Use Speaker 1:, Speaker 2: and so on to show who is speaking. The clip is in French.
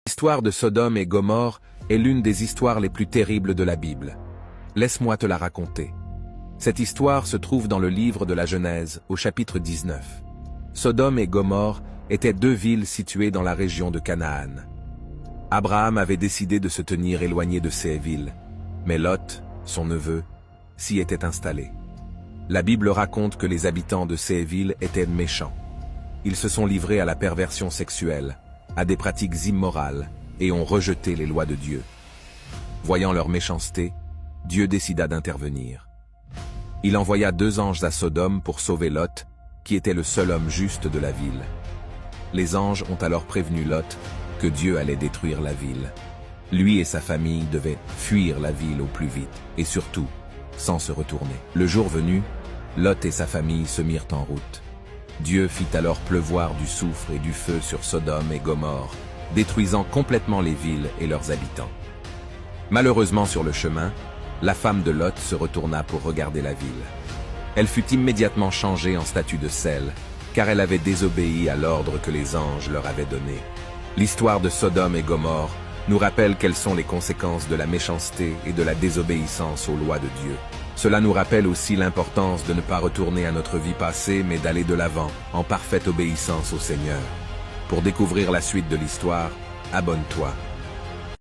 Speaker 1: L'histoire de Sodome et Gomorrhe est l'une des histoires les plus terribles de la Bible. Laisse-moi te la raconter. Cette histoire se trouve dans le livre de la Genèse, au chapitre 19. Sodome et Gomorrhe étaient deux villes situées dans la région de Canaan. Abraham avait décidé de se tenir éloigné de ces villes, mais Lot, son neveu, s'y était installé. La Bible raconte que les habitants de ces villes étaient méchants. Ils se sont livrés à la perversion sexuelle, à des pratiques immorales, et ont rejeté les lois de Dieu. Voyant leur méchanceté, Dieu décida d'intervenir. Il envoya 2 anges à Sodome pour sauver Lot, qui était le seul homme juste de la ville. Les anges ont alors prévenu Lot que Dieu allait détruire la ville. Lui et sa famille devaient fuir la ville au plus vite, et surtout, sans se retourner. Le jour venu, Lot et sa famille se mirent en route. Dieu fit alors pleuvoir du soufre et du feu sur Sodome et Gomorrhe, détruisant complètement les villes et leurs habitants. Malheureusement sur le chemin, la femme de Lot se retourna pour regarder la ville. Elle fut immédiatement changée en statue de sel, car elle avait désobéi à l'ordre que les anges leur avaient donné. L'histoire de Sodome et Gomorrhe nous rappelle quelles sont les conséquences de la méchanceté et de la désobéissance aux lois de Dieu. Cela nous rappelle aussi l'importance de ne pas retourner à notre vie passée, mais d'aller de l'avant, en parfaite obéissance au Seigneur. Pour découvrir la suite de l'histoire, abonne-toi.